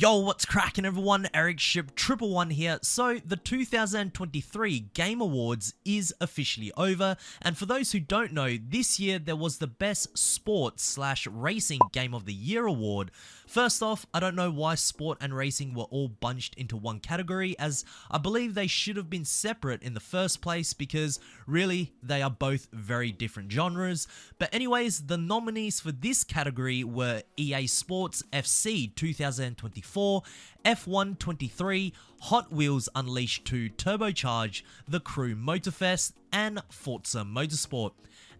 Yo, what's cracking everyone? Ericship 111 here. So, the 2023 Game Awards is officially over, and for those who don't know, this year there was the Best Sport/Racing Game of the Year award. First off, I don't know why sport and racing were all bunched into one category, as I believe they should have been separate in the first place because really they are both very different genres. But anyways, the nominees for this category were EA Sports FC 2024, F1 23, Hot Wheels Unleashed 2 Turbocharge, the Crew Motorfest, and Forza Motorsport.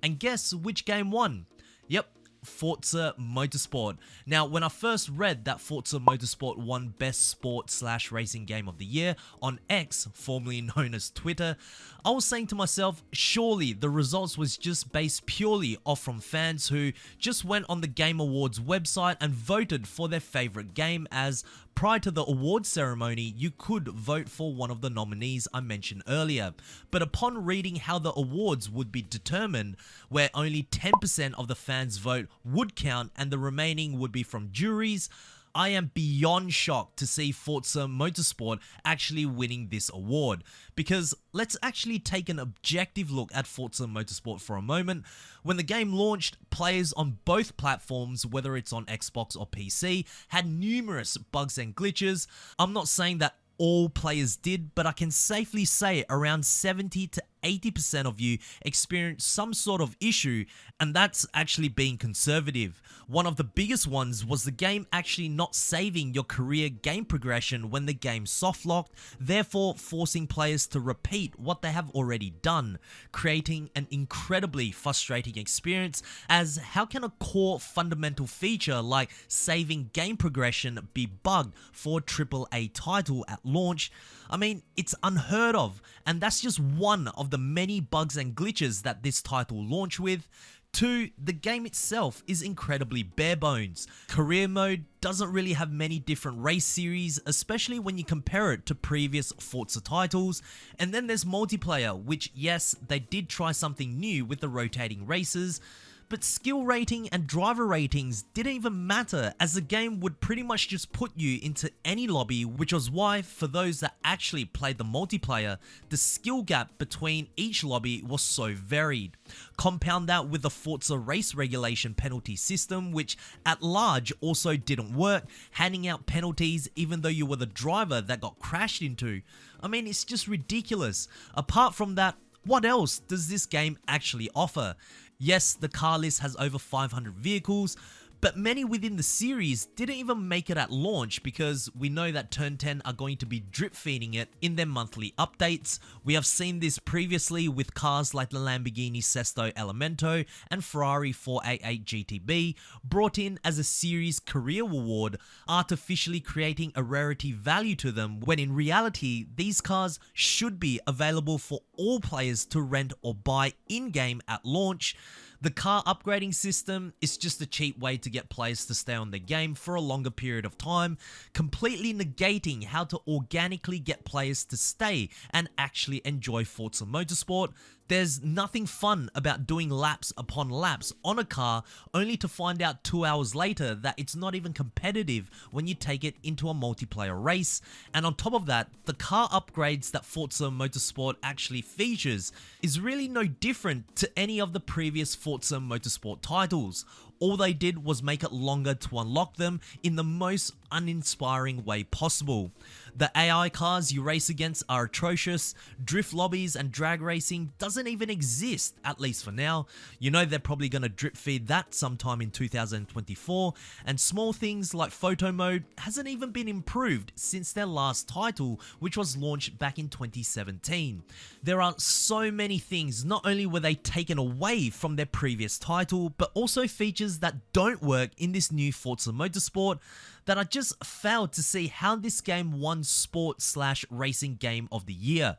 And guess which game won? Yep, Forza Motorsport. Now, when I first read that Forza Motorsport won Best Sport/Racing Game of the Year on X, formerly known as Twitter, I was saying to myself, surely the results was just based purely off from fans who just went on the Game Awards website and voted for their favorite game, as prior to the award ceremony, you could vote for one of the nominees I mentioned earlier. But upon reading how the awards would be determined, where only 10% of the fans' vote would count and the remaining would be from juries, I am beyond shocked to see Forza Motorsport actually winning this award. Because let's actually take an objective look at Forza Motorsport for a moment. When the game launched, players on both platforms, whether it's on Xbox or PC, had numerous bugs and glitches. I'm not saying that all players did, but I can safely say around 70 to 80% of you experienced some sort of issue, and that's actually being conservative. One of the biggest ones was the game actually not saving your career game progression when the game soft locked, therefore forcing players to repeat what they have already done, creating an incredibly frustrating experience, as how can a core fundamental feature like saving game progression be bugged for a AAA title at launch? I mean, it's unheard of, and that's just one of the many bugs and glitches that this title launched with. 2. The game itself is incredibly bare bones. Career mode doesn't really have many different race series, especially when you compare it to previous Forza titles. And then there's multiplayer, which yes, they did try something new with the rotating races, but skill rating and driver ratings didn't even matter, as the game would pretty much just put you into any lobby, which was why for those that actually played the multiplayer, the skill gap between each lobby was so varied. Compound that with the Forza race regulation penalty system, which at large also didn't work, handing out penalties even though you were the driver that got crashed into. I mean, it's just ridiculous. Apart from that, what else does this game actually offer? Yes, the car list has over 500 vehicles, but many within the series didn't even make it at launch, because we know that Turn 10 are going to be drip feeding it in their monthly updates. We have seen this previously with cars like the Lamborghini Sesto Elemento and Ferrari 488 GTB, brought in as a series career reward, artificially creating a rarity value to them, when in reality these cars should be available for all players to rent or buy in-game at launch. The car upgrading system is just a cheap way to get players to stay on the game for a longer period of time, completely negating how to organically get players to stay and actually enjoy Forza Motorsport. There's nothing fun about doing laps upon laps on a car only to find out 2 hours later that it's not even competitive when you take it into a multiplayer race. And on top of that, the car upgrades that Forza Motorsport actually features is really no different to any of the previous Forza Motorsport titles. All they did was make it longer to unlock them in the most uninspiring way possible. The AI cars you race against are atrocious, drift lobbies and drag racing doesn't even exist, at least for now. You know they're probably going to drip feed that sometime in 2024, and small things like photo mode hasn't even been improved since their last title, which was launched back in 2017. There are so many things, not only were they taken away from their previous title, but also features that don't work in this new Forza Motorsport, that I just failed to see how this game won Sport/Racing Game of the Year.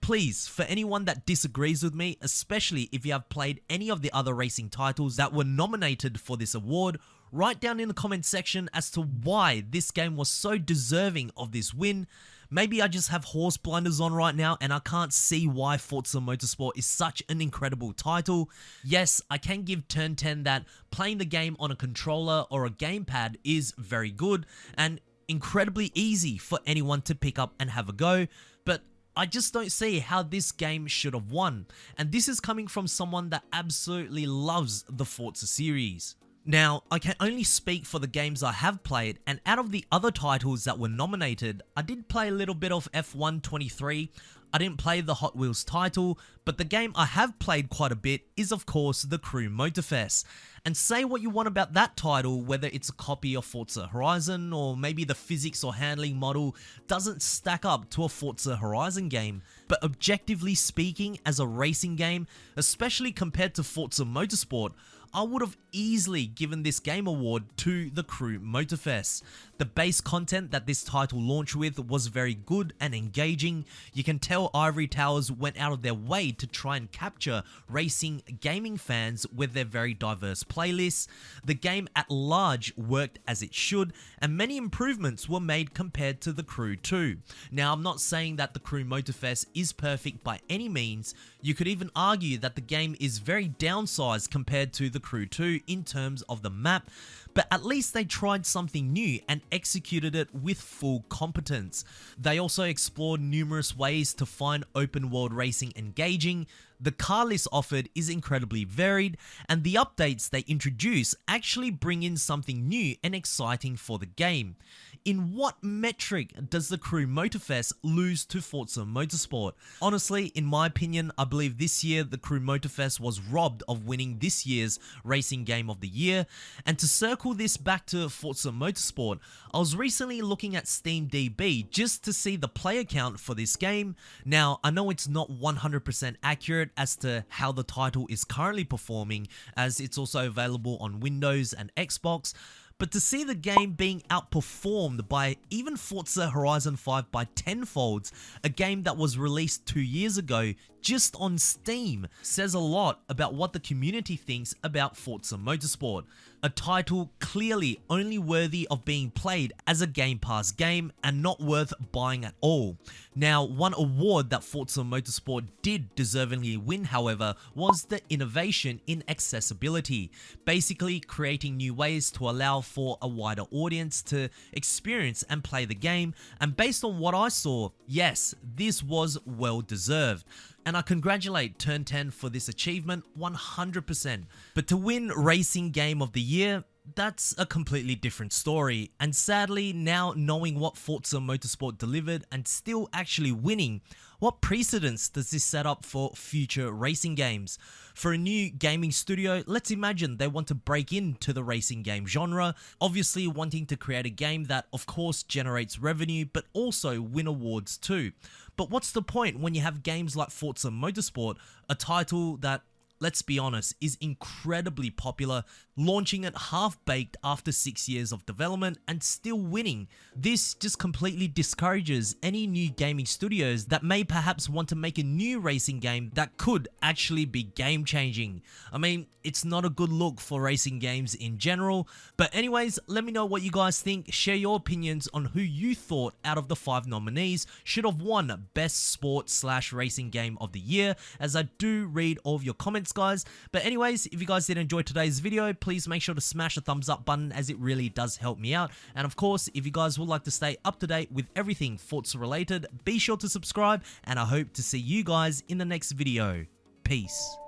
Please, for anyone that disagrees with me, especially if you have played any of the other racing titles that were nominated for this award, write down in the comment section as to why this game was so deserving of this win. Maybe I just have horse blinders on right now and I can't see why Forza Motorsport is such an incredible title. Yes, I can give Turn 10 that playing the game on a controller or a gamepad is very good, and incredibly easy for anyone to pick up and have a go, but I just don't see how this game should have won, and this is coming from someone that absolutely loves the Forza series. Now, I can only speak for the games I have played, and out of the other titles that were nominated, I did play a little bit of F1 23, I didn't play the Hot Wheels title, but the game I have played quite a bit is of course the Crew Motorfest. And say what you want about that title, whether it's a copy of Forza Horizon or maybe the physics or handling model doesn't stack up to a Forza Horizon game. But objectively speaking, as a racing game, especially compared to Forza Motorsport, I would have easily given this game award to the Crew Motorfest. The base content that this title launched with was very good and engaging. You can tell Ivory Towers went out of their way to try and capture racing gaming fans with their very diverse playlists. The game at large worked as it should, and many improvements were made compared to the Crew 2. Now, I'm not saying that the Crew Motorfest is perfect by any means. You could even argue that the game is very downsized compared to the Crew 2 in terms of the map, but at least they tried something new and executed it with full competence. They also explored numerous ways to find open world racing engaging. The car list offered is incredibly varied, and the updates they introduce actually bring in something new and exciting for the game. In what metric does the Crew Motorfest lose to Forza Motorsport? Honestly, in my opinion, I believe this year the Crew Motorfest was robbed of winning this year's Racing Game of the Year. And to circle this back to Forza Motorsport, I was recently looking at SteamDB just to see the player count for this game. Now, I know it's not 100% accurate as to how the title is currently performing, as it's also available on Windows and Xbox. But to see the game being outperformed by even Forza Horizon 5 by tenfolds, a game that was released 2 years ago just on Steam, says a lot about what the community thinks about Forza Motorsport. A title clearly only worthy of being played as a Game Pass game and not worth buying at all. Now, one award that Forza Motorsport did deservingly win, however, was the innovation in accessibility, basically creating new ways to allow for a wider audience to experience and play the game, and based on what I saw, yes, this was well deserved. And I congratulate Turn 10 for this achievement 100%. But to win Racing Game of the Year, that's a completely different story. And sadly, now knowing what Forza Motorsport delivered and still actually winning, what precedence does this set up for future racing games? For a new gaming studio, let's imagine they want to break into the racing game genre, obviously wanting to create a game that of course generates revenue but also win awards too. But what's the point when you have games like Forza Motorsport, a title that, let's be honest, is incredibly popular, launching it half-baked after 6 years of development and still winning? This just completely discourages any new gaming studios that may perhaps want to make a new racing game that could actually be game-changing. I mean, it's not a good look for racing games in general. But anyways, let me know what you guys think. Share your opinions on who you thought out of the 5 nominees should have won Best Sport/Racing Game of the Year, as I do read all of your comments, guys. But anyways, if you guys did enjoy today's video, please make sure to smash the thumbs up button, as it really does help me out. And of course, if you guys would like to stay up to date with everything Forza related, be sure to subscribe, and I hope to see you guys in the next video. Peace.